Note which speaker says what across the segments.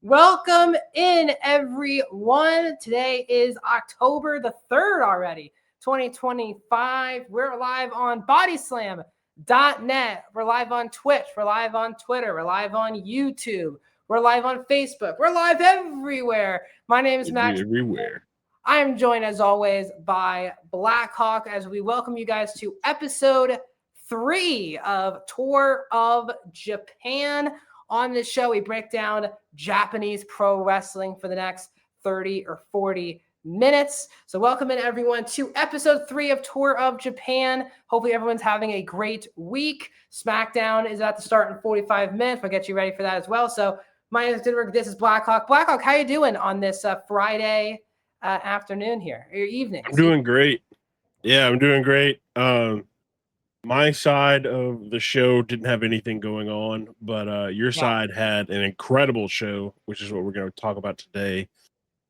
Speaker 1: Welcome in, everyone. Today is October the 3rd already, 2025. We're live on Bodyslam.net. We're live on Twitch. We're live on Twitter. We're live on YouTube. We're live on Facebook. We're live everywhere. My name is Max.
Speaker 2: Everywhere.
Speaker 1: I am joined, as always, by Blackhawk as we welcome you guys to episode 3 of Tour of Japan. On this show, we break down Japanese pro wrestling for the next 30 or 40 minutes. So welcome in, everyone, to episode 3 of Tour of Japan. Hopefully everyone's having a great week. Smackdown is about to start in 45 minutes. We'll get you ready for that as well. So my name is Dinberg. This is Blackhawk. Blackhawk, how you doing on this Friday afternoon here, or evening?
Speaker 2: I'm doing great. Yeah, I'm doing great. My side of the show didn't have anything going on, but your side had an incredible show, which is what we're going to talk about today.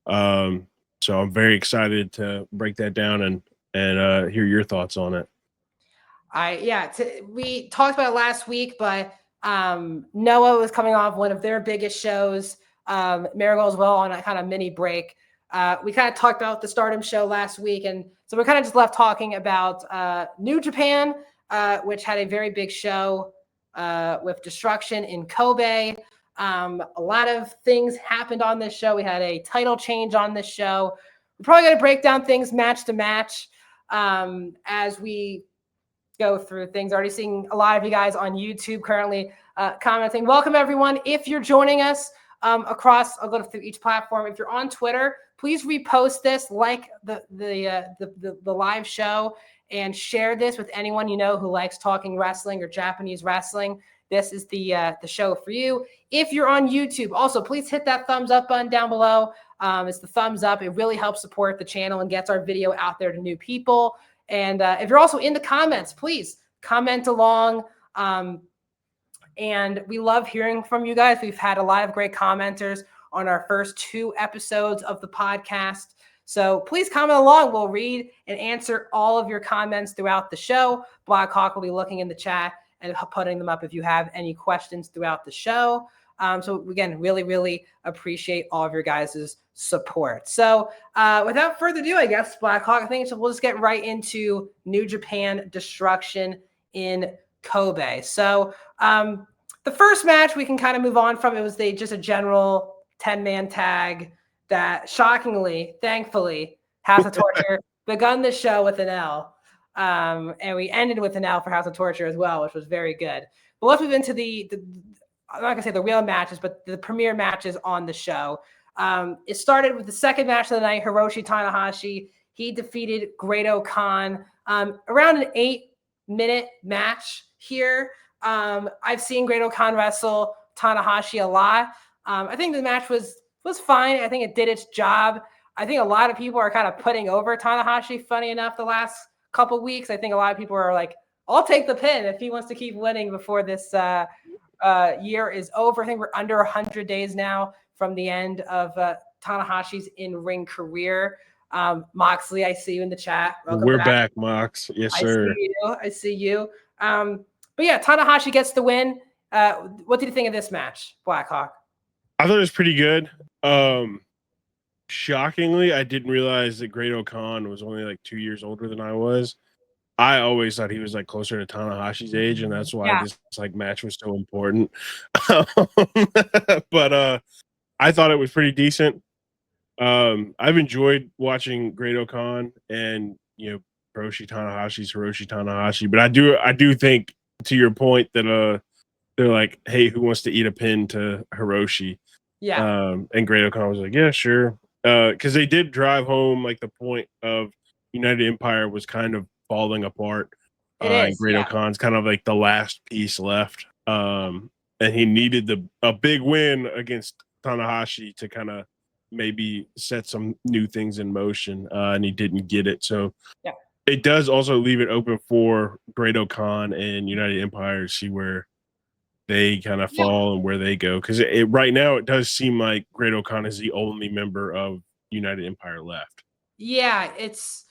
Speaker 2: So I'm very excited to break that down and hear your thoughts on it.
Speaker 1: We talked about it last week, but Noah was coming off one of their biggest shows. Marigold as well on a kind of mini break. We kind of talked about the Stardom show last week, and so we're kind of just left talking about New Japan, which had a very big show with Destruction in Kobe. A lot of things happened on this show. We had a title change on this show. We're probably going to break down things match to match as we go through things. Already seeing a lot of you guys on YouTube currently commenting. Welcome, everyone. If you're joining us across, I'll go through each platform. If you're on Twitter, please repost this, like the live show, and share this with anyone you know who likes talking wrestling or Japanese wrestling. This is the show for you. If you're on YouTube, also please hit that thumbs up button down below. It's the thumbs up. It really helps support the channel and gets our video out there to new people. And if you're also in the comments, please comment along. And we love hearing from you guys. We've had a lot of great commenters on our first 2 episodes of the podcast. So please comment along. We'll read and answer all of your comments throughout the show. Blackhawk will be looking in the chat and putting them up if you have any questions throughout the show. So again, really, really appreciate all of your guys' support. So without further ado, I guess, Blackhawk, I think we'll just get right into New Japan Destruction in Kobe. So the first match we can kind of move on from, it was just a general 10-man tag that shockingly, thankfully, House of Torture begun the show with an L. And we ended with an L for House of Torture as well, which was very good. But let's move into I'm not going to say the real matches, but the premier matches on the show. It started with the second match of the night, Hiroshi Tanahashi. He defeated Great-O-Khan around an 8-minute match here. I've seen Great-O-Khan wrestle Tanahashi a lot. I think the match was fine. I think it did its job. I think a lot of people are kind of putting over Tanahashi, funny enough, the last couple of weeks. I think a lot of people are like, I'll take the pin if he wants to keep winning before this year is over. I think we're under 100 days now from the end of Tanahashi's in-ring career. Moxley, I see you in the chat.
Speaker 2: Welcome We're back, Mox. Yes, sir.
Speaker 1: I see you. But yeah, Tanahashi gets the win. What did you think of this match, Blackhawk?
Speaker 2: I thought it was pretty good. Shockingly, I didn't realize that Great-O-Khan was only like 2 years older than I was. I always thought he was like closer to Tanahashi's age, and that's why this like match was so important. But I thought it was pretty decent. I've enjoyed watching Great-O-Khan and Hiroshi Tanahashi, but I do think, to your point, that they're like, hey, who wants to eat a pin to Hiroshi?
Speaker 1: Yeah.
Speaker 2: And Great-O-Khan was like, yeah, sure. Because they did drive home like the point of United Empire was kind of falling apart. And Great-O-Khan's kind of like the last piece left. And he needed a big win against Tanahashi to kind of maybe set some new things in motion. And he didn't get it. So it does also leave it open for Great-O-Khan and United Empire to see where they kind of fall and where they go. Because right now it does seem like Great-O-Khan is the only member of United Empire left.
Speaker 1: Yeah, it's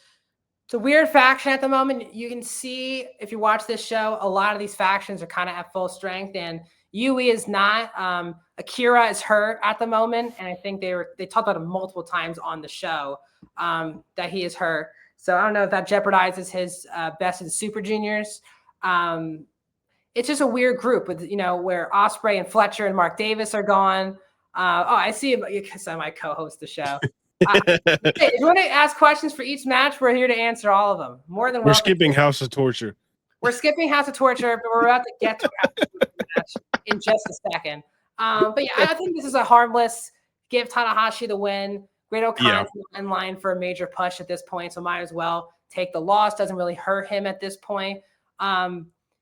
Speaker 1: a weird faction at the moment. You can see, if you watch this show, a lot of these factions are kind of at full strength. And Yui is not. Akira is hurt at the moment, and I think they talked about it multiple times on the show that he is hurt. So I don't know if that jeopardizes his best in Super Juniors. It's just a weird group with, where Ospreay and Fletcher and Mark Davis are gone. I see him because I might co-host the show. Hey, if you want to ask questions for each match, we're here to answer all of them. More than
Speaker 2: welcome. We're skipping House of Torture.
Speaker 1: We're skipping House of Torture, but we're about to get to House of Torture match in just a second. But yeah, I think this is a harmless give Tanahashi the win. Great-O-Khan's in line for a major push at this point, so might as well take the loss. Doesn't really hurt him at this point.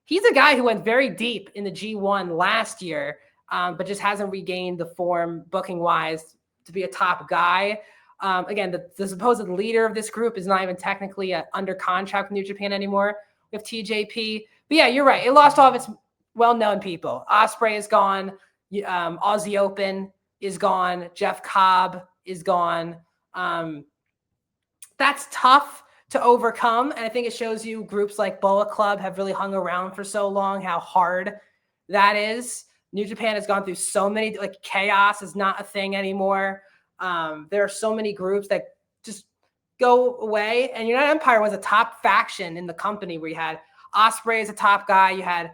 Speaker 1: He's a guy who went very deep in the G1 last year, but just hasn't regained the form booking-wise to be a top guy. Again, the supposed leader of this group is not even technically under contract with New Japan anymore with TJP. But yeah, you're right. It lost all of its well-known people. Ospreay is gone. Aussie Open is gone. Jeff Cobb is gone. That's tough to overcome. And I think it shows you groups like Boa Club have really hung around for so long, how hard that is. New Japan has gone through so many, like chaos is not a thing anymore. There are so many groups that just go away. And United Empire was a top faction in the company where you had Ospreay as a top guy. You had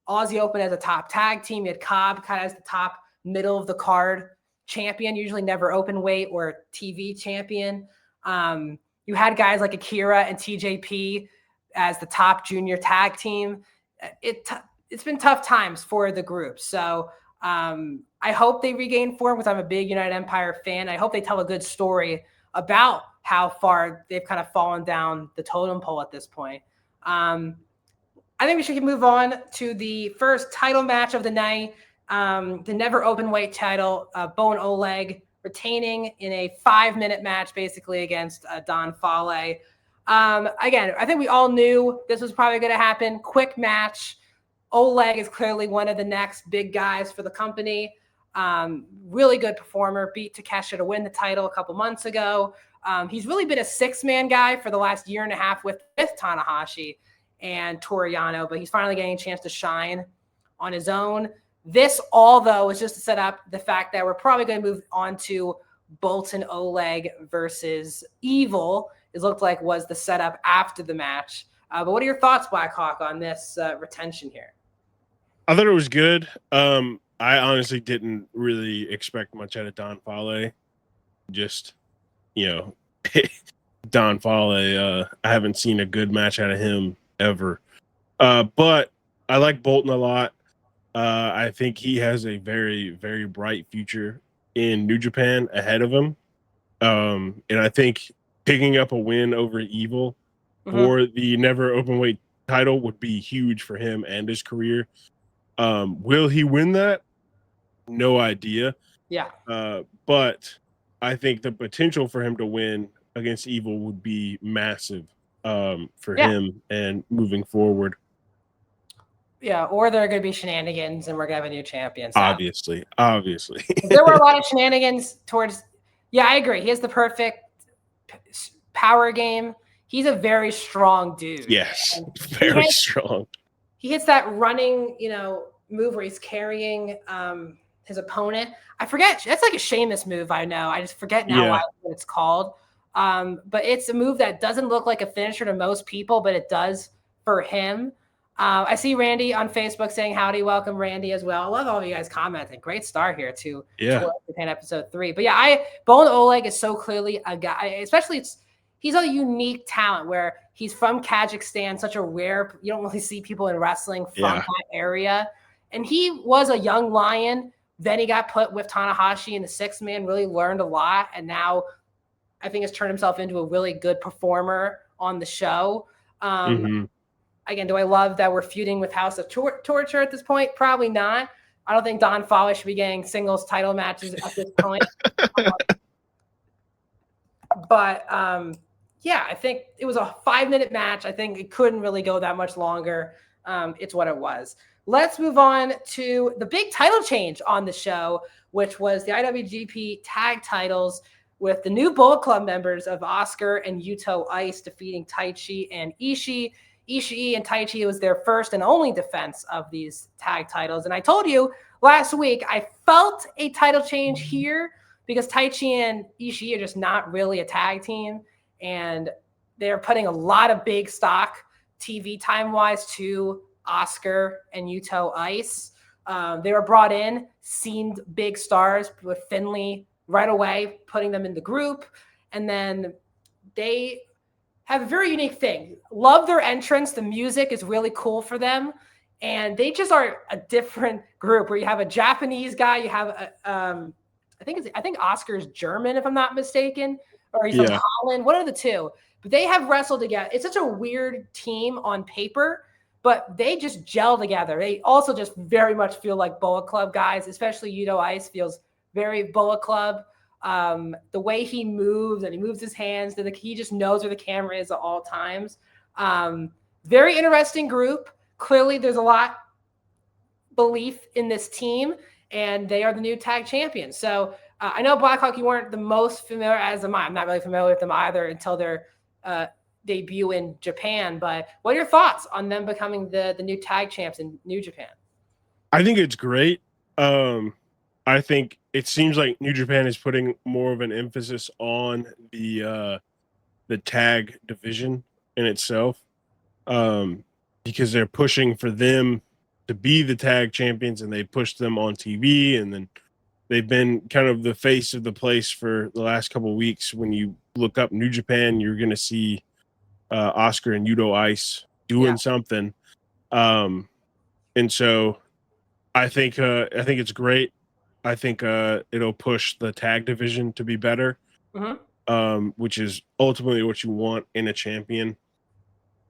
Speaker 1: Aussie Open as a top tag team. You had Cobb kind of as the top middle of the card champion, usually never open weight or TV champion. You had guys like Akira and TJP as the top junior tag team. It's been tough times for the group. So I hope they regain form because I'm a big United Empire fan. I hope they tell a good story about how far they've kind of fallen down the totem pole at this point. I think we should move on to the first title match of the night, the never open weight title, Bo and Oleg retaining in a 5-minute match, basically against Don Fale. Again, I think we all knew this was probably going to happen. Quick match. Oleg is clearly one of the next big guys for the company. Really good performer. Beat Takeshita to win the title a couple months ago. He's really been a 6-man guy for the last year and a half with Tanahashi and Toriano, but he's finally getting a chance to shine on his own. This all, though, is just to set up the fact that we're probably going to move on to Bolton Oleg versus Evil. It looked like was the setup after the match. But what are your thoughts, Blackhawk, on this retention here?
Speaker 2: I thought it was good. I honestly didn't really expect much out of Don Fale. Just, Don Fale, I haven't seen a good match out of him ever. But I like Bolton a lot. I think he has a very, very bright future in New Japan ahead of him. And I think picking up a win over Evil for the never openweight title would be huge for him and his career. Will he win that? No idea.
Speaker 1: Yeah.
Speaker 2: But I think the potential for him to win against Evil would be massive for him and moving forward.
Speaker 1: Yeah, or there are going to be shenanigans and we're going to have a new champion. So.
Speaker 2: Obviously.
Speaker 1: There were a lot of shenanigans towards – yeah, I agree. He has the perfect power game. He's a very strong dude.
Speaker 2: Yes, very strong.
Speaker 1: He hits that running, move where he's carrying his opponent. I forget. That's like a Sheamus move, I know. I just forget now what it's called. But it's a move that doesn't look like a finisher to most people, but it does for him. I see Randy on Facebook saying howdy, welcome Randy as well. I love all of you guys commenting. Great start here to Japan episode 3. But yeah, Bolton Oleg is so clearly a guy, especially he's a unique talent where he's from Kazakhstan, such a rare, you don't really see people in wrestling from that area. And he was a young lion. Then he got put with Tanahashi in the 6-man, really learned a lot. And now I think has turned himself into a really good performer on the show. Again, do I love that we're feuding with House of Torture at this point? Probably not. I don't think Don Fale should be getting singles title matches at this point. But I think it was a 5-minute match. I think it couldn't really go that much longer. It's what it was. Let's move on to the big title change on the show, which was the IWGP tag titles with the new Bullet Club members of Oscar and Yuto Ice defeating Taichi and Ishii Ishii and Taichi was their first and only defense of these tag titles. And I told you last week, I felt a title change here because Taichi and Ishii are just not really a tag team. And they're putting a lot of big stock TV time-wise to Oscar and Yuto Ice. They were brought in, seemed big stars with Finley right away, putting them in the group. And then they have a very unique thing. Love their entrance. The music is really cool for them. And they just are a different group where you have a Japanese guy, you have I think Oscar's German, if I'm not mistaken, or he's from Holland, one of the two. But they have wrestled together. It's such a weird team on paper, but they just gel together. They also just very much feel like Bullet Club guys, especially Yuto Ice feels very Bullet Club. The way he moves and he moves his hands, he just knows where the camera is at all times. Very interesting group. Clearly, there's a lot belief in this team, and they are the new tag champions. So I know Blackhawk, you weren't the most familiar, as am I. I'm not really familiar with them either until their debut in Japan. But what are your thoughts on them becoming the new tag champs in New Japan?
Speaker 2: I think it's great. I think it seems like New Japan is putting more of an emphasis on the tag division in itself, because they're pushing for them to be the tag champions, and they pushed them on TV, and then they've been kind of the face of the place for the last couple of weeks. When you look up New Japan, you're going to see Oscar and Yuto Ice doing something, and so I think it's great. I think it'll push the tag division to be better, which is ultimately what you want in a champion.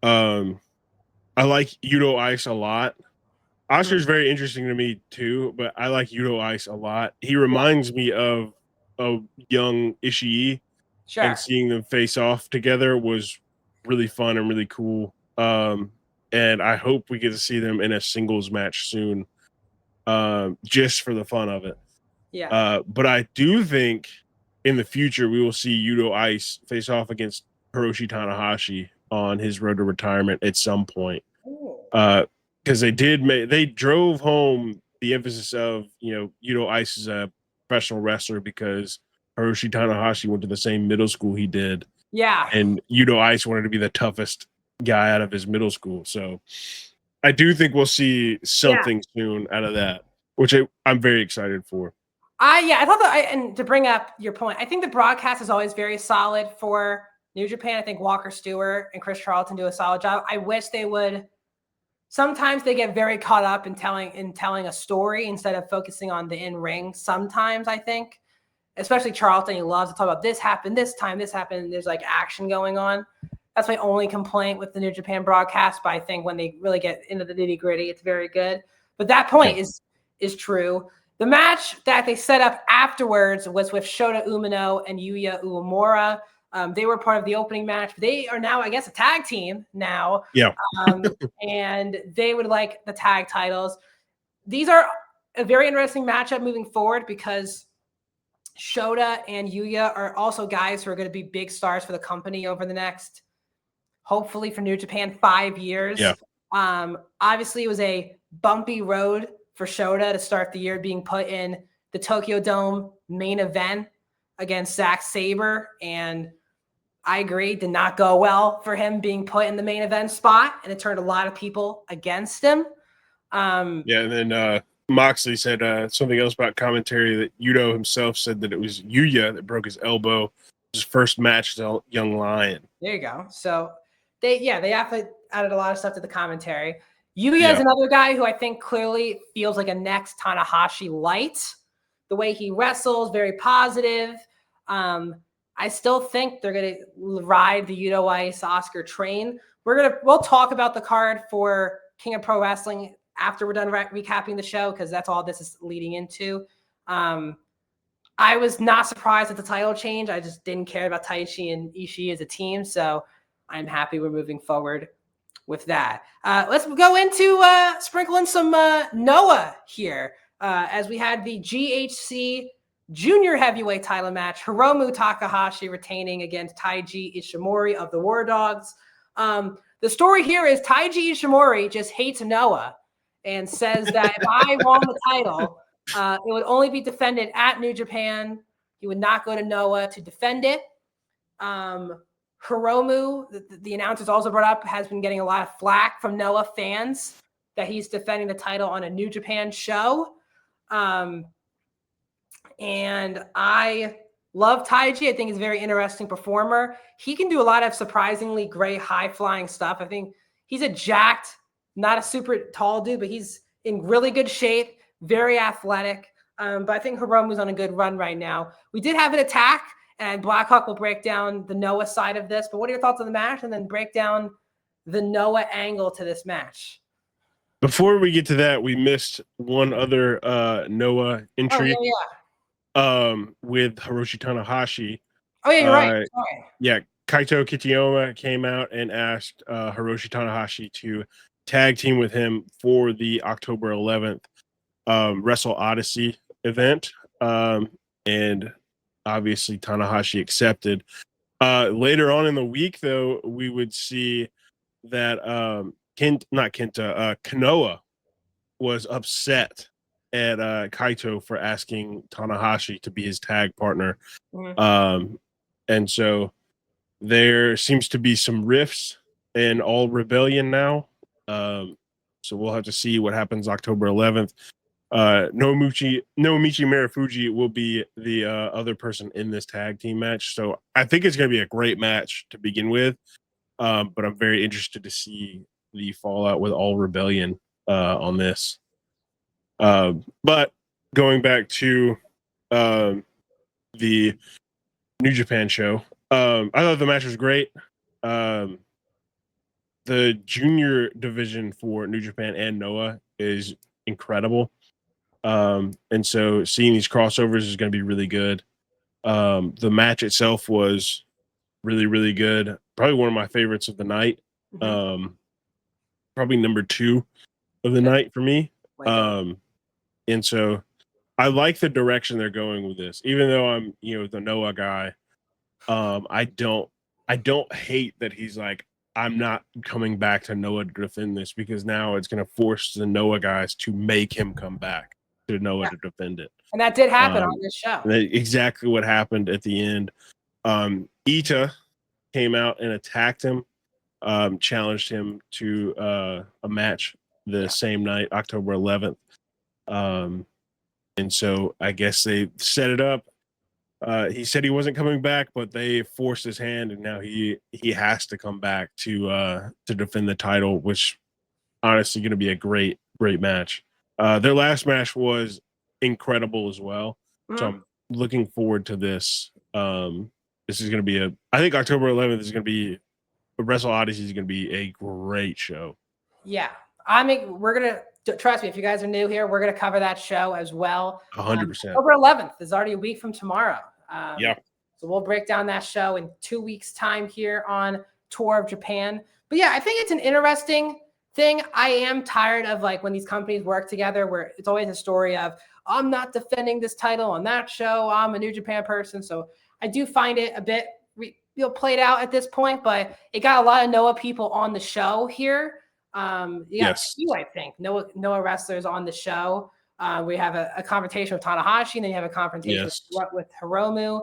Speaker 2: I like Yuto Ice a lot. Oscar's very interesting to me too, but I like Yuto Ice a lot. He reminds me of young Ishii, and seeing them face off together was really fun and really cool. And I hope we get to see them in a singles match soon, just for the fun of it. But I do think in the future we will see Yuto Ice face off against Hiroshi Tanahashi on his road to retirement at some point. Because they drove home the emphasis of, Yuto Ice is a professional wrestler because Hiroshi Tanahashi went to the same middle school he did. And Yuto Ice wanted to be the toughest guy out of his middle school. So I do think we'll see something soon out of that, which I'm very excited for.
Speaker 1: I thought that, and to bring up your point, I think the broadcast is always very solid for New Japan. I think Walker Stewart and Chris Charlton do a solid job. I wish they would. Sometimes they get very caught up in telling a story instead of focusing on the in-ring. Sometimes I think, especially Charlton, he loves to talk about this happened, this time, this happened. There's like action going on. That's my only complaint with the New Japan broadcast. But I think when they really get into the nitty gritty, it's very good. But that point is true. The match that they set up afterwards was with Shota Umino and Yuya Uemura. They were part of the opening match. They are now, I guess, a tag team now. And they would like the tag titles. These are a very interesting matchup moving forward because Shota and Yuya are also guys who are going to be big stars for the company over the next, hopefully for New Japan, 5 years. Obviously, it was a bumpy road for Shota to start the year, being put in the Tokyo Dome main event against Zack Sabre. And I agree, did not go well for him being put in the main event spot, and it turned a lot of people against him.
Speaker 2: And then Moxley said something else about commentary, that Yuto himself said that it was Yuya that broke his elbow, his first match as a young lion.
Speaker 1: There you go. So they added a lot of stuff to the commentary. Yuya is another guy who I think clearly feels like a next Tanahashi light. The way he wrestles, very positive. I still think they're going to ride the Yuto Ice Oscar train. We'll talk about the card for King of Pro Wrestling after we're done recapping the show, because that's all this is leading into. I was not surprised at the title change. I just didn't care about Taichi and Ishii as a team, so I'm happy we're moving forward with that. Let's go into sprinkling some Noah here, as we had the GHC Junior Heavyweight title match. Hiromu Takahashi retaining against Taiji Ishimori of the War Dogs. The the story here is Taiji Ishimori just hates Noah and says that if I won the title, it would only be defended at New Japan. He would not go to Noah to defend it. Hiromu, the announcers also brought up, has been getting a lot of flack from Noah fans that he's defending the title on a New Japan show. And I love Taiji. I think he's a very interesting performer. He can do a lot of surprisingly great high-flying stuff. I think he's a jacked, not a super tall dude, but he's in really good shape, very athletic. But I think Hiromu's on a good run right now. We did have an attack, and Blackhawk will break down the Noah side of this. But what are your thoughts on the match? And then break down the Noah angle to this match.
Speaker 2: Before we get to that, we missed one other Noah entry.
Speaker 1: Oh,
Speaker 2: yeah. With Hiroshi Tanahashi.
Speaker 1: Oh, yeah, you're right. Sorry.
Speaker 2: Yeah, Kaito Kitayama came out and asked Hiroshi Tanahashi to tag team with him for the October 11th Wrestle Odyssey event. And obviously Tanahashi accepted. Later on in the week, though, we would see that Kanoa was upset at Kaito for asking Tanahashi to be his tag partner. Mm-hmm. And so there seems to be some rifts in All Rebellion now. So we'll have to see what happens October 11th. Naomichi Marufuji will be the other person in this tag team match. So I think it's going to be a great match to begin with. But I'm very interested to see the fallout with All Rebellion on this. But going back to the New Japan show, I thought the match was great. The junior division for New Japan and Noah is incredible. And so seeing these crossovers is going to be really good. The match itself was really, really good. Probably one of my favorites of the night. Mm-hmm. Probably number 2 of the night for me. And so I like the direction they're going with this, even though I'm, the Noah guy. I don't hate that he's like, I'm not coming back to Noah to defend this, because now it's going to force the Noah guys to make him come back to Noah to defend it.
Speaker 1: And that did happen on this show.
Speaker 2: Exactly what happened at the end. Ita came out and attacked him, challenged him to a match the same night, October 11th. And so I guess they set it up. He said he wasn't coming back, but they forced his hand, and now he has to come back to defend the title, which honestly going to be a great match. Their last match was incredible as well. Mm-hmm. So I'm looking forward to this. This is going to be I think October 11th is going to be, Wrestle Odyssey is going to be a great show.
Speaker 1: Yeah. We're going to, trust me, if you guys are new here, we're going to cover that show as well.
Speaker 2: 100%.
Speaker 1: October 11th is already a week from tomorrow.
Speaker 2: Yeah.
Speaker 1: So we'll break down that show in 2 weeks' time here on Tour of Japan. But yeah, I think it's an interesting thing. I am tired of like when these companies work together where it's always a story of, I'm not defending this title on that show. I'm a New Japan person. So I do find it a bit played out at this point, but it got a lot of Noah people on the show here.
Speaker 2: Yes.
Speaker 1: 2, I think, Noah wrestlers on the show. We have a confrontation with Tanahashi, and then you have a confrontation with Hiromu.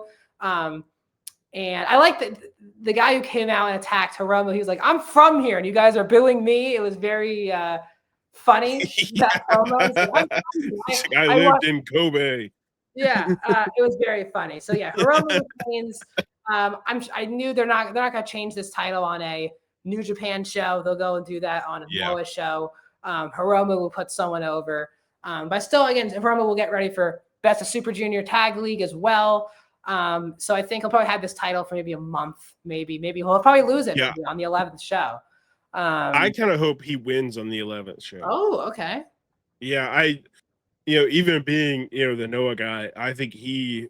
Speaker 1: And I like the guy who came out and attacked Hiromu. He was like, I'm from here, and you guys are booing me. It was very funny. That promo.
Speaker 2: I lived in Kobe.
Speaker 1: Yeah, it was very funny. So yeah, Hiromu retains. I knew they're not going to change this title on a New Japan show. They'll go and do that on a Noah show. Hiromu will put someone over. But still, again, Hiromu will get ready for Best of Super Junior Tag League as well. So I think he'll probably have this title for maybe a month. Maybe he'll probably lose it on the 11th show.
Speaker 2: I kind of hope he wins on the 11th show.
Speaker 1: Oh, okay.
Speaker 2: Yeah, even being, the Noah guy, I think he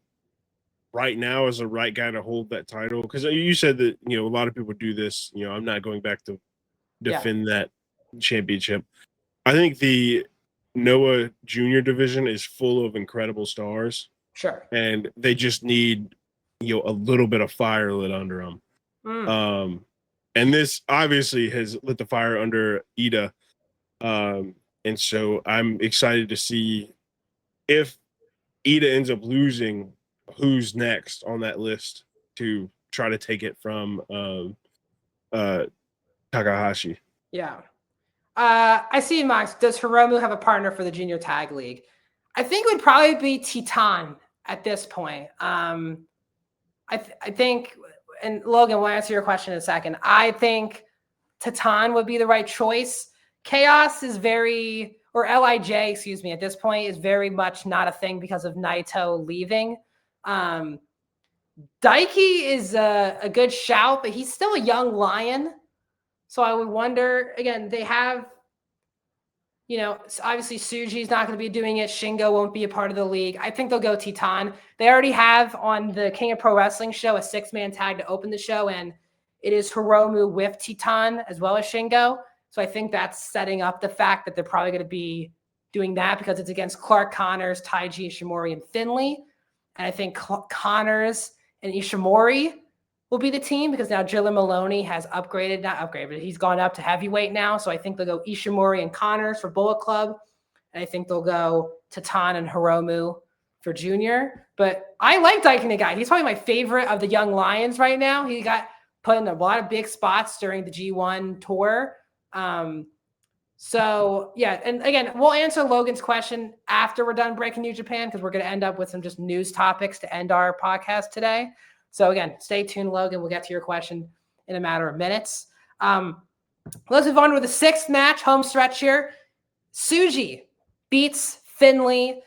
Speaker 2: right now is the right guy to hold that title. Because you said that, a lot of people do this. I'm not going back to defend that championship. I think the Noah Junior division is full of incredible stars.
Speaker 1: Sure.
Speaker 2: And they just need, a little bit of fire lit under them. And this obviously has lit the fire under Ida. And so I'm excited to see if Ida ends up losing, who's next on that list to try to take it from Takahashi.
Speaker 1: Yeah. I see, Max. Does Hiromu have a partner for the Junior Tag League? I think it would probably be Titan at this point. I think, and Logan, we'll answer your question in a second. I think Titan would be the right choice. Chaos is or LIJ, excuse me, at this point is very much not a thing because of Naito leaving. Daiki is a good shout, but he's still a young lion. So I would wonder, again, they have, obviously Suji's not going to be doing it. Shingo won't be a part of the league. I think they'll go Titan. They already have on the King of Pro Wrestling show a 6-man tag to open the show, and it is Hiromu with Titan as well as Shingo. So I think that's setting up the fact that they're probably going to be doing that because it's against Clark Connors, Taiji Ishimori, and Finlay. And I think Connors and Ishimori will be the team because now Jilla Maloney has not upgraded, but he's gone up to heavyweight now. So I think they'll go Ishimori and Connors for Bullet Club. And I think they'll go Titan and Hiromu for Junior. But I like Daiki Nagai. He's probably my favorite of the young lions right now. He got put in a lot of big spots during the G1 tour. So yeah, and again, we'll answer Logan's question after we're done breaking New Japan because we're going to end up with some just news topics to end our podcast today. So again, stay tuned, Logan. We'll get to your question in a matter of minutes. Let's move on with the 6th match, home stretch here. Tsuji beats Finlay.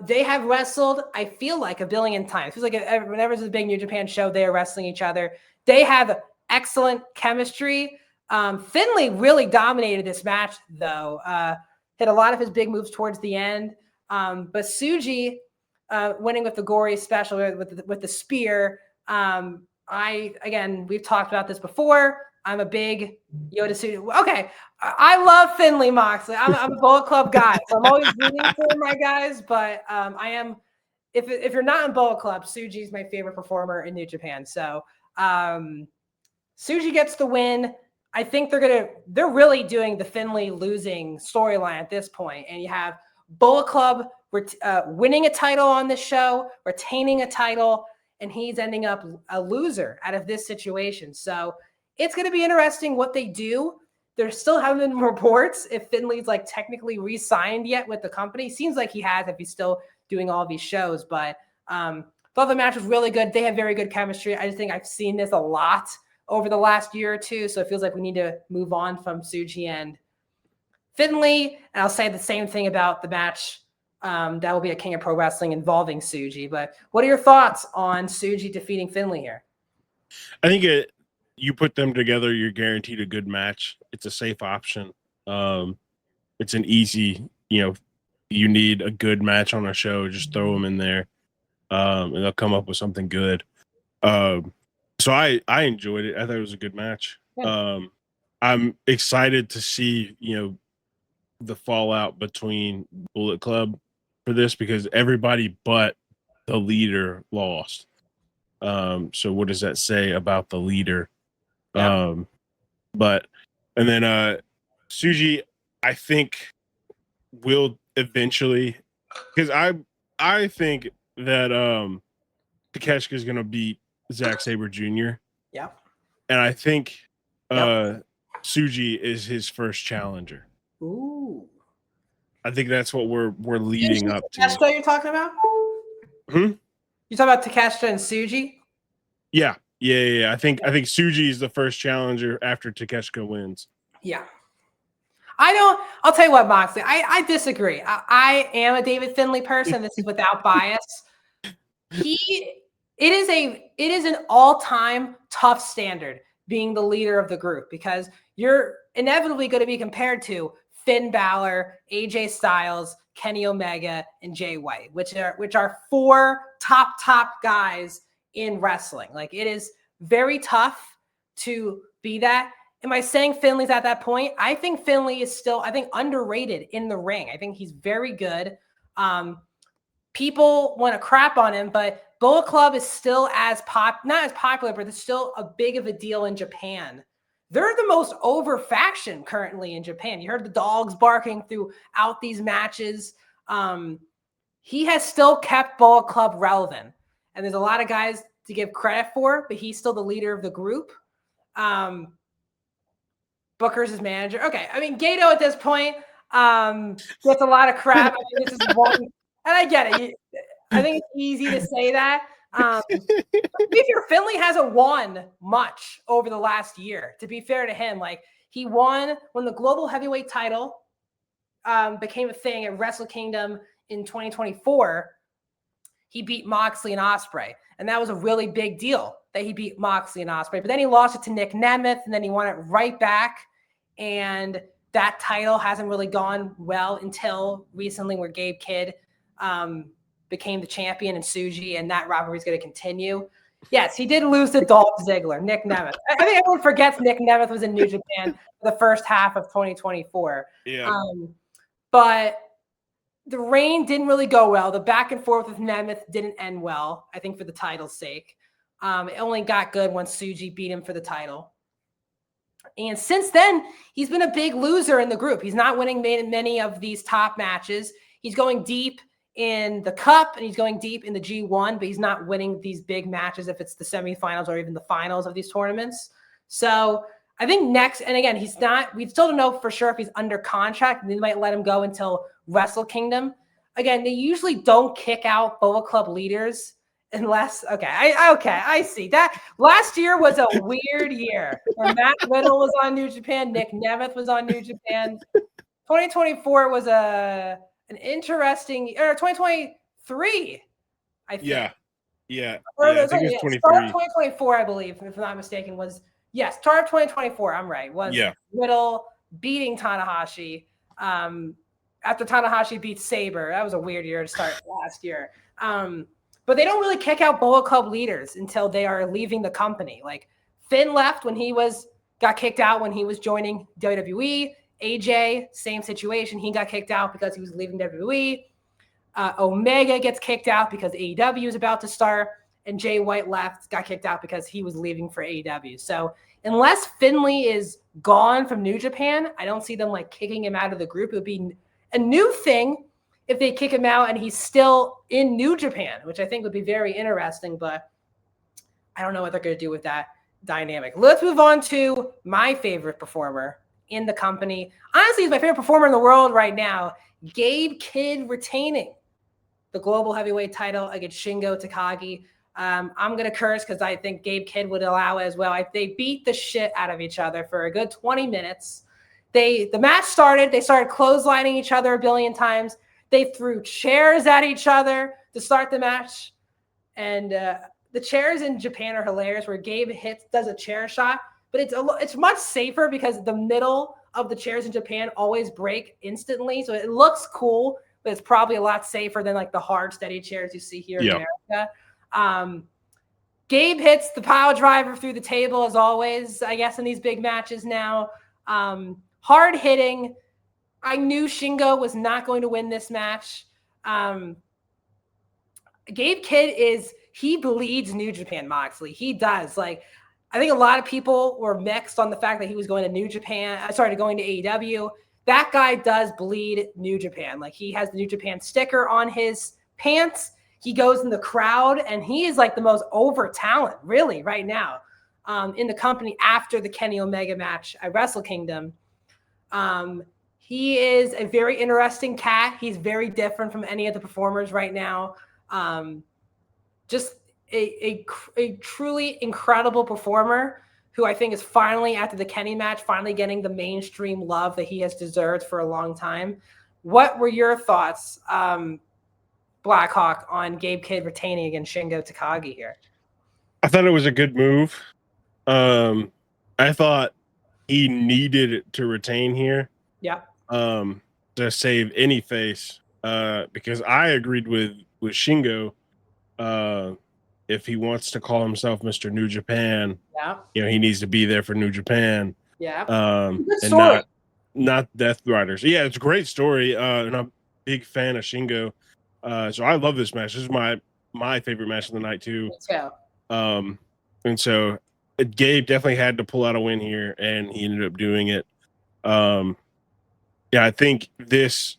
Speaker 1: They have wrestled, I feel like, a billion times. It feels like whenever there's a big New Japan show, they are wrestling each other. They have excellent chemistry. Finlay really dominated this match, though. Hit a lot of his big moves towards the end. But Tsuji winning with the gory special with the spear. We've talked about this before. I'm a big Yoda Tsuji. Okay, I love Finlay Moxley. I'm a Bullet Club guy, so I'm always rooting for my guys. But I am, if you're not in Bullet Club, Tsuji is my favorite performer in New Japan. So Tsuji gets the win. I think they're really doing the Finlay losing storyline at this point. And you have Bullet Club winning a title on this show, retaining a title, and he's ending up a loser out of this situation. So it's going to be interesting what they do. There still haven't been reports if Finlay's like technically re-signed yet with the company. Seems like he has if he's still doing all these shows. But thought the match was really good. They have very good chemistry. I just think I've seen this a lot over the last year or two. So it feels like we need to move on from Tsuji and Finlay. And I'll say the same thing about the match that will be a King of Pro Wrestling involving Tsuji. But what are your thoughts on Tsuji defeating Finlay here?
Speaker 2: I think you put them together, you're guaranteed a good match. It's a safe option. It's an easy, you need a good match on a show, just throw them in there, and they'll come up with something good. So I enjoyed it. I thought it was a good match. Yeah. I'm excited to see, the fallout between Bullet Club for this because everybody but the leader lost. So what does that say about the leader? Yeah. And then Tsuji, I think will eventually, because I think that Takeshita is going to beat Zack Sabre Jr.
Speaker 1: Yeah.
Speaker 2: And I think Tsuji is his first challenger.
Speaker 1: Ooh.
Speaker 2: I think that's what we're leading up to.
Speaker 1: Takeshita you're talking about? You talking about Takeshita and Tsuji?
Speaker 2: Yeah. I think Tsuji is the first challenger after Takeshita wins.
Speaker 1: Yeah. I'll tell you what, Moxley, I disagree. I am a David Finlay person. This is without bias. It is an all-time tough standard being the leader of the group because you're inevitably going to be compared to Finn Balor, AJ Styles, Kenny Omega, and Jay White, which are 4 top guys in wrestling. Like, it is very tough to be that. Am I saying Finlay's at that point? I think Finlay is still, underrated in the ring. I think he's very good. People want to crap on him, but Bullet Club is still not as popular, but it's still a big of a deal in Japan they're the most over faction currently in Japan. You heard the dogs barking throughout these matches. He has still kept Bullet Club relevant. And there's a lot of guys to give credit for, but he's still the leader of the group. Booker's his manager. Okay. I mean, Gato at this point gets a lot of crap. I mean, this is one, and I get it. I think it's easy to say that. Finley hasn't won much over the last year, to be fair to him. Like, he won when the global heavyweight title became a thing at Wrestle Kingdom in 2024. He beat Moxley and Ospreay, and that was a really big deal that he beat Moxley and Ospreay. But then he lost it to Nick Nemeth, and then he won it right back, and that title hasn't really gone well until recently, where Gabe Kidd became the champion and Tsuji, and that rivalry is going to continue. Yes, he did lose to Dolph Ziggler, Nick Nemeth. I think everyone forgets Nick Nemeth was in New Japan for the first half of 2024.
Speaker 2: Yeah.
Speaker 1: But the reign didn't really go well. The back and forth with Nemeth didn't end well, I think, for the title's sake. It only got good once Tsuji beat him for the title. And since then, he's been a big loser in the group. He's not winning many of these top matches. He's going deep in the Cup, and he's going deep in the G1, but he's not winning these big matches if it's the semifinals or even the finals of these tournaments. So I think next, and again, we still don't know for sure if he's under contract, and they might let him go until Wrestle Kingdom. Again, they usually don't kick out Bullet Club leaders unless, I see that. Last year was a weird year where Matt Riddle was on New Japan, Nick Nemeth was on New Japan. 2024 was an interesting, or 2023, I think.
Speaker 2: Yeah.
Speaker 1: I think it's 23. Start of 2024, I believe, if I'm not mistaken, was, yes, start of 2024, I'm right, was Riddle beating Tanahashi after Tanahashi beat Sabre. That was a weird year to start last year. But they don't really kick out Bullet Club leaders until they are leaving the company. Like, Finn left when got kicked out when he was joining WWE. AJ, same situation. He got kicked out because he was leaving WWE. Omega gets kicked out because AEW is about to start. And Jay White got kicked out because he was leaving for AEW. So unless Finley is gone from New Japan, I don't see them like kicking him out of the group. It would be a new thing if they kick him out and he's still in New Japan, which I think would be very interesting, but I don't know what they're going to do with that dynamic. Let's move on to my favorite performer in the company. Honestly, he's my favorite performer in the world right now. Gabe Kidd retaining the global heavyweight title against Shingo Takagi. I'm going to curse because I think Gabe Kidd would allow it as well. They beat the shit out of each other for a good 20 minutes. The match started. They started clotheslining each other a billion times. They threw chairs at each other to start the match. And the chairs in Japan are hilarious, where Gabe does a chair shot, but it's much safer because the middle of the chairs in Japan always break instantly. So it looks cool, but it's probably a lot safer than like the hard, steady chairs you see here in America. Gabe hits the pile driver through the table as always, I guess, in these big matches now. Hard hitting. I knew Shingo was not going to win this match. Gabe Kidd he bleeds New Japan Moxley. He does. Like, I think a lot of people were mixed on the fact that he was going to going to AEW. That guy does bleed New Japan. Like, he has the New Japan sticker on his pants. He goes in the crowd, and he is like the most over talent, really, right now in the company after the Kenny Omega match at Wrestle Kingdom. He is a very interesting cat. He's very different from any of the performers right now. Just a truly incredible performer who I think is finally, after the Kenny match, finally getting the mainstream love that he has deserved for a long time. What were your thoughts, Blackhawk, on Gabe Kidd retaining against Shingo Takagi here?
Speaker 2: I thought it was a good move. I thought he needed to retain here.
Speaker 1: Yeah.
Speaker 2: To save any face. Because I agreed with Shingo. If he wants to call himself Mr. New Japan, he needs to be there for New Japan.
Speaker 1: Yeah.
Speaker 2: Good story. And not Death Riders. Yeah, it's a great story. And I'm a big fan of Shingo. So I love this match. This is my favorite match of the night too.
Speaker 1: Let's go.
Speaker 2: And so Gabe definitely had to pull out a win here, and he ended up doing it. Yeah, I think this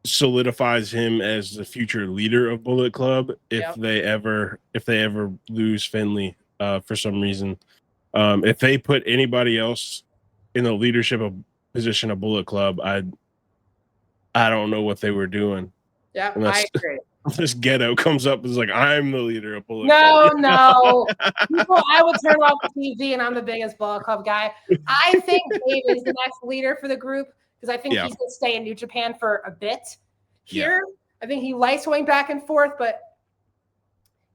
Speaker 2: solidifies him as the future leader of Bullet Club if they ever lose Finley for some reason. If they put anybody else in the leadership of position of Bullet Club, I don't know what they were doing.
Speaker 1: Yeah, I agree.
Speaker 2: This ghetto comes up and is like, I'm the leader of Bullet
Speaker 1: Club.
Speaker 2: No.
Speaker 1: People, I would turn off the TV, and I'm the biggest Bullet Club guy. I think Gabe is the next leader for the group because I think he's going to stay in New Japan for a bit here. I think he likes going back and forth, but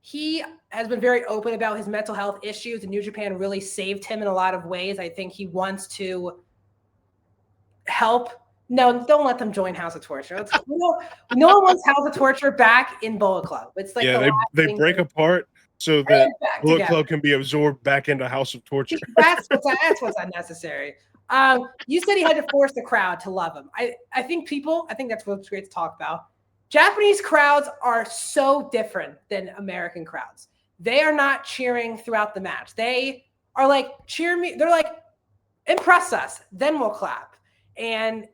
Speaker 1: he has been very open about his mental health issues, and New Japan really saved him in a lot of ways. I think he wants to help. No, don't let them join House of Torture. No one wants House of Torture back in Bullet Club. It's like
Speaker 2: they break apart so that Bullet Club can be absorbed back into House of Torture.
Speaker 1: That's what's unnecessary. You said he had to force the crowd to love him. I think that's what's great to talk about. Japanese crowds are so different than American crowds. They are not cheering throughout the match. They are like, cheer me. They're like, impress us, then we'll clap. And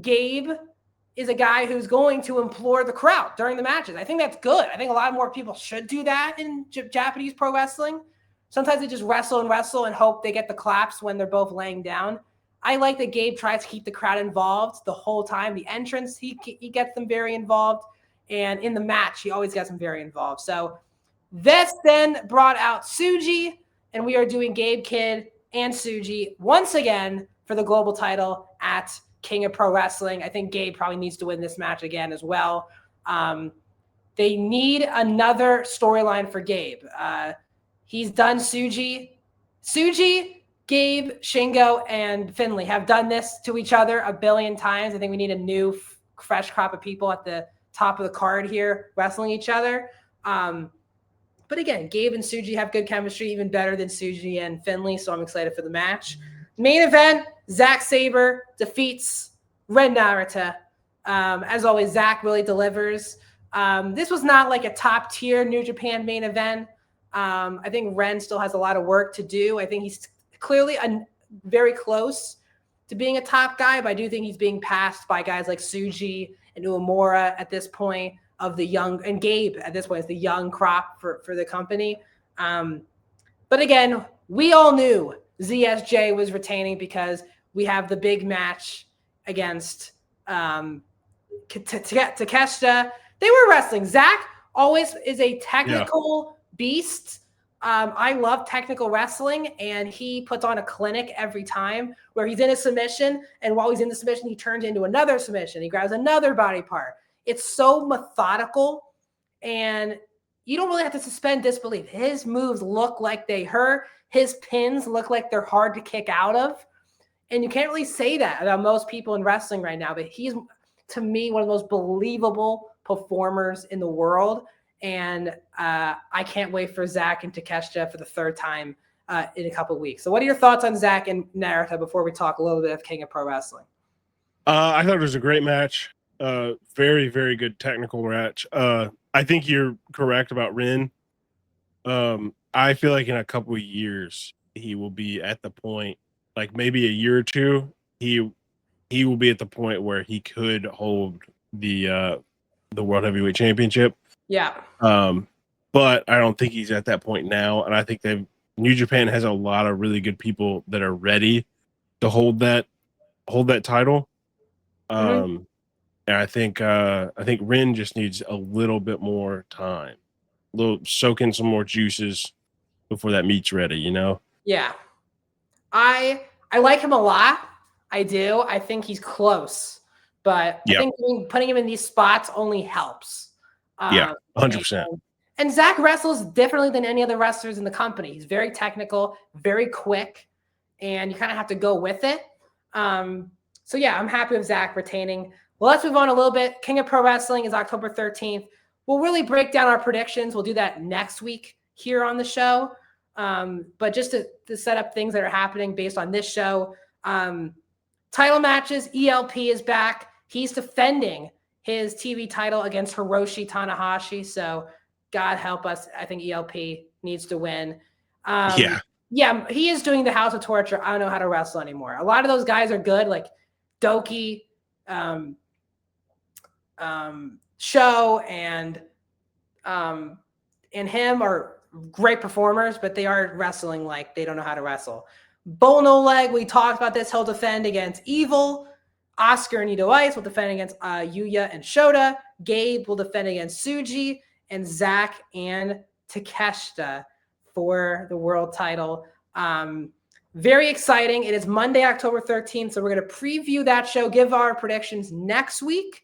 Speaker 1: Gabe is a guy who's going to implore the crowd during the matches. I think that's good. I think a lot more people should do that in Japanese pro wrestling. Sometimes they just wrestle and hope they get the claps when they're both laying down. I like that Gabe tries to keep the crowd involved the whole time. The entrance, he gets them very involved. And in the match, he always gets them very involved. So this then brought out Tsuji, and we are doing Gabe Kidd and Tsuji once again for the global title at King of Pro Wrestling. I think Gabe probably needs to win this match again as well. They need another storyline for Gabe. He's done Tsuji, Gabe, Shingo, and Finley have done this to each other a billion times. I think we need a new, fresh crop of people at the top of the card here wrestling each other. But again, Gabe and Tsuji have good chemistry, even better than Tsuji and Finley, so I'm excited for the match. Main event, Zack Sabre defeats Ren Narita. As always, Zack really delivers. This was not like a top-tier New Japan main event. I think Ren still has a lot of work to do. I think he's clearly very close to being a top guy, but I do think he's being passed by guys like Tsuji and Uemura at this point of the young, and Gabe at this point is the young crop for the company. But again, we all knew ZSJ was retaining because we have the big match against Takeshita. They were wrestling. Zack always is a technical beast. I love technical wrestling, and he puts on a clinic every time where he's in a submission, and while he's in the submission, he turns into another submission. He grabs another body part. It's so methodical, and you don't really have to suspend disbelief. His moves look like they hurt. His pins look like they're hard to kick out of. And you can't really say that about most people in wrestling right now, but he's, to me, one of the most believable performers in the world. And I can't wait for Zack and Takeshita for the third time in a couple of weeks. So what are your thoughts on Zack and Narita before we talk a little bit of King of Pro Wrestling?
Speaker 2: I thought it was a great match. Very, very good technical match. I think you're correct about Ren. I feel like in a couple of years, he will be at the point, like maybe a year or two, he will be at the point where he could hold the World Heavyweight Championship.
Speaker 1: Yeah.
Speaker 2: But I don't think he's at that point now. And I think New Japan has a lot of really good people that are ready to hold that title. And I think Ren just needs a little bit more time, soak in some more juices before that meat's ready, you know?
Speaker 1: Yeah. I like him a lot. I do. I think he's close, but I think putting him in these spots only helps.
Speaker 2: 100%.
Speaker 1: And Zack wrestles differently than any other wrestlers in the company. He's very technical, very quick, and you kind of have to go with it. So yeah, I'm happy with Zack retaining. Well, let's move on a little bit. King of Pro Wrestling is October 13th. We'll really break down our predictions. We'll do that next week here on the show. But just to set up things that are happening based on this show, title matches, ELP is back. He's defending his TV title against Hiroshi Tanahashi. So God help us. I think ELP needs to win. Yeah, he is doing the House of Torture. I don't know how to wrestle anymore. A lot of those guys are good, like Doki, Show, and him are great performers, but they are wrestling like they don't know how to wrestle. Bull No Leg, we talked about this. He'll defend against Evil. Oscar and Ito Ice will defend against Yuya and Shota. Gabe will defend against Suji, and Zach and Takeshita for the world title. Very exciting. It is Monday, October 13th. So we're going to preview that show, give our predictions next week.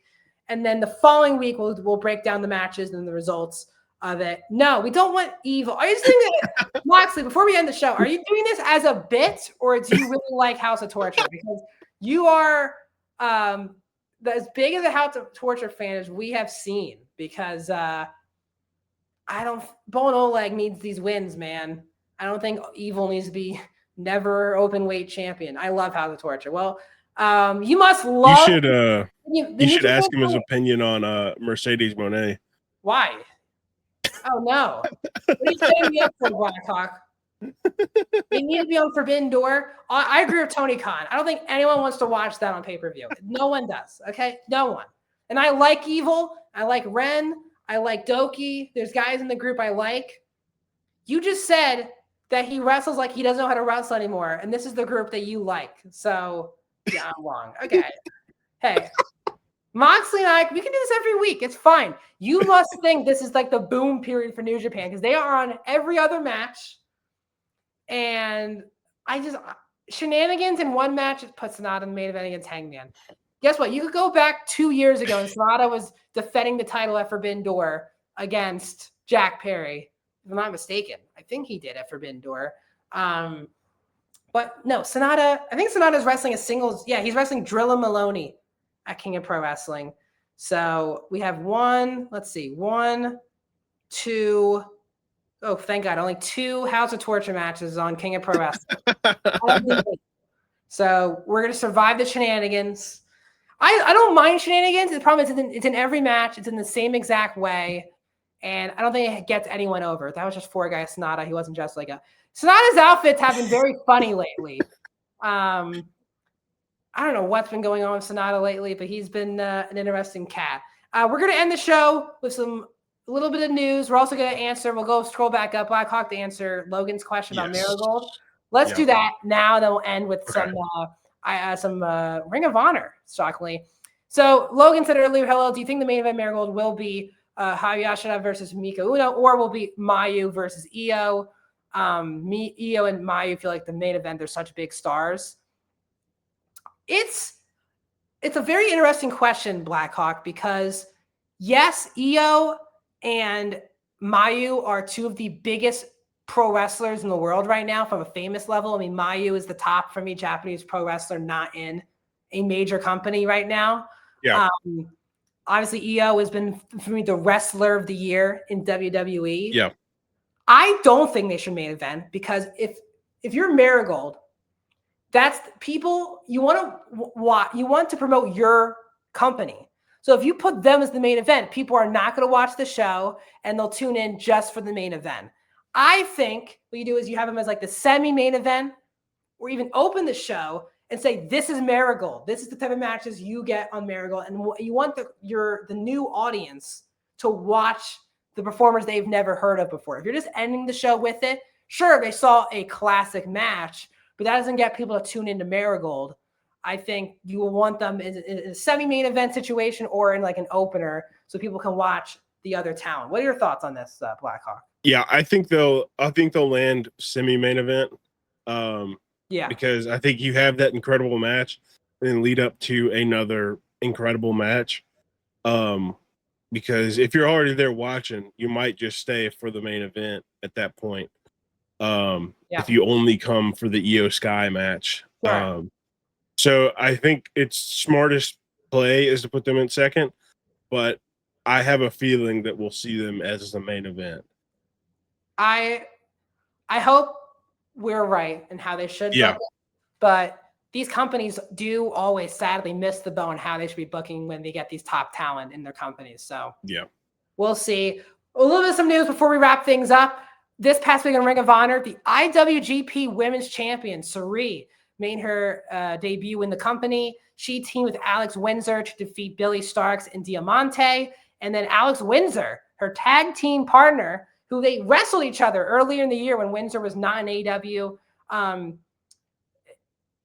Speaker 1: And then the following week, we'll break down the matches and the results of it. No, we don't want Evil. Are you doing it, Moxley, before we end the show, are you doing this as a bit, or do you really like House of Torture? Because you are as big as a House of Torture fan as we have seen, because Bull No Leg needs these wins, man. I don't think Evil needs to be never open weight champion. I love House of Torture. Well, you must love.
Speaker 2: You should ask him his opinion on Mercedes Moné.
Speaker 1: Why? Oh no! What are you setting me up for, Blackhawk? They need to be on Forbidden Door. I agree with Tony Khan. I don't think anyone wants to watch that on pay-per-view. No one does. Okay, no one. And I like Evil. I like Ren. I like Doki. There's guys in the group I like. You just said that he wrestles like he doesn't know how to wrestle anymore, and this is the group that you like. So yeah, I'm wrong. Okay. Hey, Moxley and I, we can do this every week. It's fine. You must think this is like the boom period for New Japan, because they are on every other match. And shenanigans in one match puts Sonata in the main event against Hangman. Guess what? You could go back 2 years ago and Sonata was defending the title at Forbidden Door against Jack Perry. If I'm not mistaken. I think he did at Forbidden Door. But no, Sonata, I think Sonata's wrestling a singles. Yeah, he's wrestling Drilla Maloney at King of Pro Wrestling. So we have one, two. Oh, thank God. Only 2 House of Torture matches on King of Pro Wrestling. So we're going to survive the shenanigans. I don't mind shenanigans. The problem is it's in every match. It's in the same exact way. And I don't think it gets anyone over. That was just 4 guys Sonata. He wasn't just like a... Sonata's outfits have been very funny lately. I don't know what's been going on with Sonata lately, but he's been an interesting cat. We're going to end the show with a little bit of news. We're also going to answer, we'll go scroll back up, Blackhawk, to answer Logan's question about Marigold. Let's do that now. Then we'll end with some Ring of Honor, shockingly. So Logan said earlier, hello, do you think the main event Marigold will be Hayashida versus Mika Uno, or will be Mayu versus Io? Io and Mayu feel like the main event, they're such big stars. It's a very interesting question, Blackhawk, because yes, Io and Mayu are 2 of the biggest pro wrestlers in the world right now from a famous level. I mean, Mayu is the top for me Japanese pro wrestler not in a major company right now.
Speaker 2: Yeah.
Speaker 1: Obviously, Io has been, for me, the wrestler of the year in WWE.
Speaker 2: Yeah.
Speaker 1: I don't think they should main event, because if you're Marigold, that's people you want to promote your company. So if you put them as the main event, people are not going to watch the show and they'll tune in just for the main event. I think what you do is you have them as like the semi-main event, or even open the show and say, this is Marigold. This is the type of matches you get on Marigold. And you want the new audience to watch the performers they've never heard of before. If you're just ending the show with it, sure, they saw a classic match, but that doesn't get people to tune into Marigold. I think you will want them in a semi-main event situation or in like an opener so people can watch the other talent. What are your thoughts on this, Blackhawk?
Speaker 2: Yeah, I think they'll land semi-main event. Because I think you have that incredible match and then lead up to another incredible match. Because if you're already there watching, you might just stay for the main event at that point. If you only come for the Io Sky match.
Speaker 1: Right.
Speaker 2: So I think it's smartest play is to put them in second, but I have a feeling that we'll see them as the main event.
Speaker 1: I hope we're right in how they should book it, but these companies do always sadly miss the boat on how they should be booking when they get these top talent in their companies. So
Speaker 2: yeah,
Speaker 1: we'll see. A little bit of some news before we wrap things up. this past week on Ring of Honor, the IWGP Women's Champion, Sari, made her debut in the company. She teamed with Alex Windsor to defeat Billy Starks and Diamante. And then Alex Windsor, her tag team partner, who they wrestled each other earlier in the year when Windsor was not in AEW.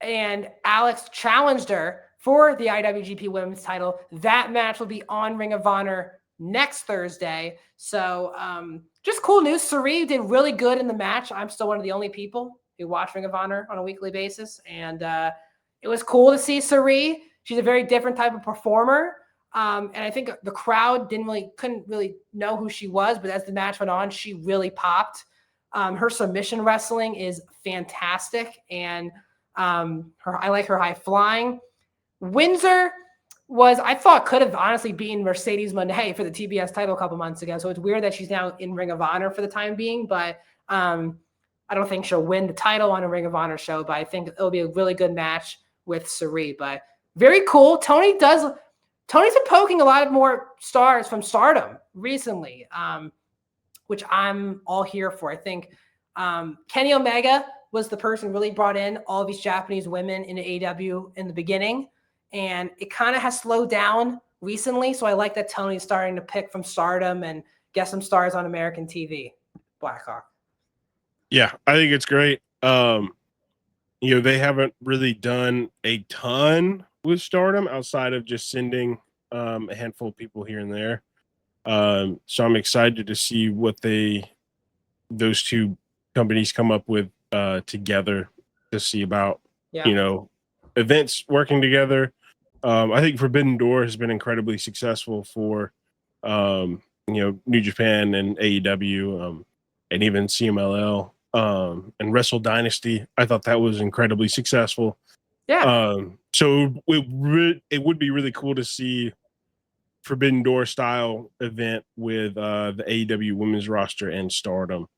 Speaker 1: And Alex challenged her for the IWGP Women's title. That match will be on Ring of Honor next Thursday. So just cool news. Sari did really good in the match. I'm still one of the only people who watch Ring of Honor on a weekly basis. And it was cool to see Sari. She's a very different type of performer. And I think the crowd couldn't really know who she was, but as the match went on, she really popped. Her submission wrestling is fantastic. And I like her high flying. Windsor I thought could have honestly beaten Mercedes Moné for the TBS title a couple months ago. So it's weird that she's now in Ring of Honor for the time being, but I don't think she'll win the title on a Ring of Honor show, but I think it'll be a really good match with Sari. But very cool. Tony's been poking a lot of more stars from Stardom recently, which I'm all here for. I think Kenny Omega was the person who really brought in all of these Japanese women into AEW in the beginning. And it kind of has slowed down recently. So I like that Tony's starting to pick from Stardom and get some stars on American TV. Blackhawk.
Speaker 2: Yeah, I think it's great. They haven't really done a ton with Stardom outside of just sending a handful of people here and there. So I'm excited to see what those two companies come up with together to see about, events working together. I think Forbidden Door has been incredibly successful for, New Japan and AEW, and even CMLL, and Wrestle Dynasty. I thought that was incredibly successful.
Speaker 1: Yeah.
Speaker 2: So it would be really cool to see Forbidden Door style event with the AEW women's roster and Stardom.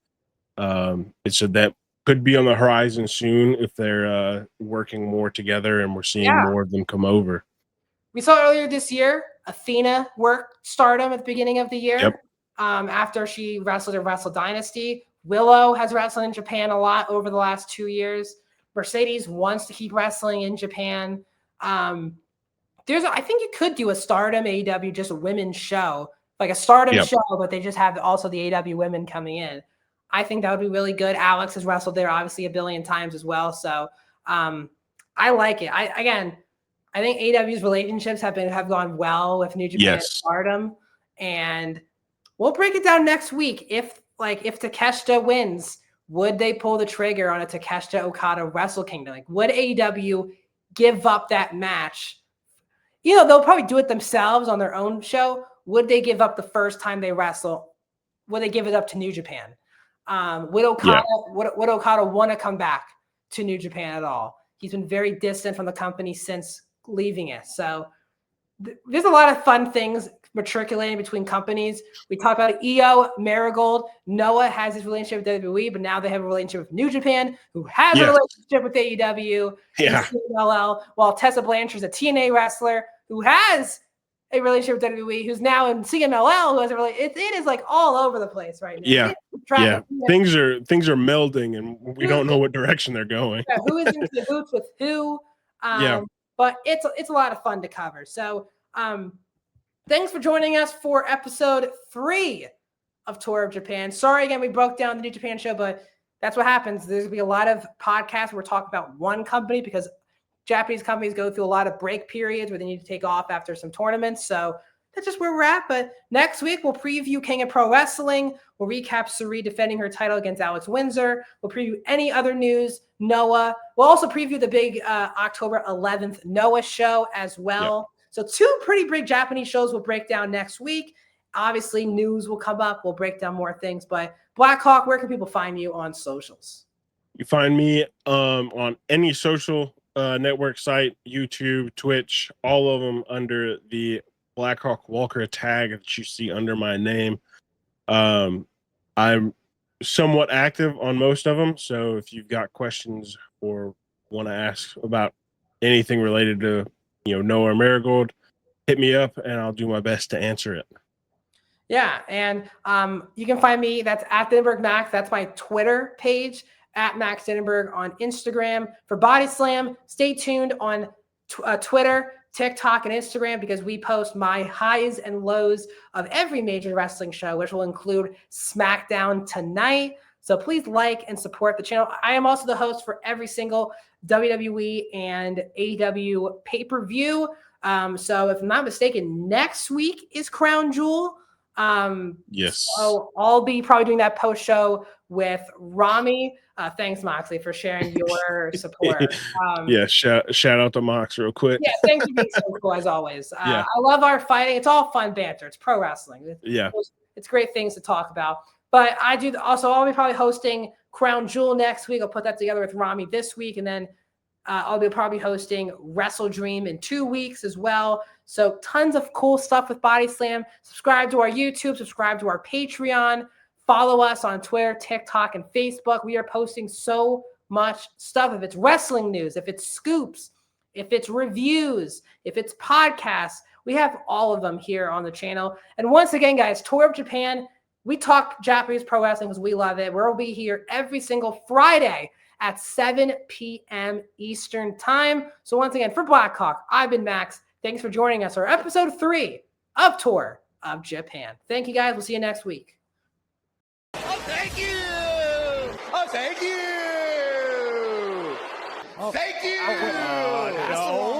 Speaker 2: And so that could be on the horizon soon if they're working more together and we're seeing more of them come over.
Speaker 1: We saw earlier this year, Athena worked Stardom at the beginning of the year.
Speaker 2: Yep.
Speaker 1: After she wrestled in Wrestle Dynasty. Willow has wrestled in Japan a lot over the last 2 years. Mercedes wants to keep wrestling in Japan. I think you could do a Stardom AEW, just a women's show, like a Stardom show, but they just have also the AEW women coming in. I think that would be really good. Alex has wrestled there obviously a billion times as well. So I like it. I think AEW's relationships have gone well with New Japan and Stardom, and we'll break it down next week. If Takeshita wins, would they pull the trigger on a Takeshita Okada Wrestle Kingdom? Like, would AEW give up that match? They'll probably do it themselves on their own show. Would they give up the first time they wrestle? Would they give it up to New Japan? Would Okada want to come back to New Japan at all? He's been very distant from the company since leaving it. So there's a lot of fun things matriculating between companies. We talked about EO, Marigold. Noah has his relationship with WWE, but now they have a relationship with New Japan, who has a relationship with AEW and CMLL, while Tessa Blanchard's a TNA wrestler who has a relationship with WWE, who's now in CMLL, who has a relationship. It is like all over the place right now.
Speaker 2: Things are melding, and we don't know what direction they're going.
Speaker 1: Who is in cahoots with who? But it's a lot of fun to cover. So thanks for joining us for episode 3 of Tour of Japan. Sorry again, we broke down the New Japan show, but that's what happens. There's going to be a lot of podcasts where we're talking about one company because Japanese companies go through a lot of break periods where they need to take off after some tournaments. So that's just where we're at. But next week, we'll preview King of Pro Wrestling. We'll recap Sari defending her title against Alex Windsor. We'll preview any other news, Noah. We'll also preview the big October 11th Noah show as well. Yep. So 2 pretty big Japanese shows we'll break down next week. Obviously, news will come up. We'll break down more things. But Blackhawk, where can people find you on socials?
Speaker 2: You find me on any social network site, YouTube, Twitch, all of them under the Blackhawk Walker tag that you see under my name. I'm somewhat active on most of them, so if you've got questions or want to ask about anything related to Noah or Marigold, hit me up and I'll do my best to answer it.
Speaker 1: Yeah, and you can find me. That's at Dinenberg Max. That's my Twitter page, at Max Dinenberg on Instagram. For Bodyslam, stay tuned on Twitter, TikTok, and Instagram because we post my highs and lows of every major wrestling show, which will include Smackdown tonight. So please like and support the channel. I am also the host for every single WWE and AEW pay-per-view. So if I'm not mistaken, next week is Crown Jewel.
Speaker 2: Yes.
Speaker 1: So I'll be probably doing that post show with Rami. Thanks, Moxley, for sharing your support.
Speaker 2: Yeah, shout out to Mox real quick.
Speaker 1: Yeah, thanks for being so cool as always.
Speaker 2: Yeah.
Speaker 1: I love our fighting. It's all fun banter. It's pro wrestling. It's great things to talk about. But I do also. I'll be probably hosting Crown Jewel next week. I'll put that together with Rami this week, and then I'll be probably hosting Wrestle Dream in 2 weeks as well. So tons of cool stuff with Bodyslam. Subscribe to our YouTube, subscribe to our Patreon, follow us on Twitter, TikTok, and Facebook. We are posting so much stuff. If it's wrestling news, if it's scoops, if it's reviews, if it's podcasts, we have all of them here on the channel. And once again, guys, Tour of Japan, we talk Japanese pro wrestling because we love it. We'll be here every single Friday at 7 p.m. Eastern time. So once again, for Blackhawk, I've been Max. Thanks for joining us for episode 3 of Tour of Japan. Thank you, guys. We'll see you next week.
Speaker 3: Oh, thank you. Oh, thank you. Oh, thank you. Oh, no.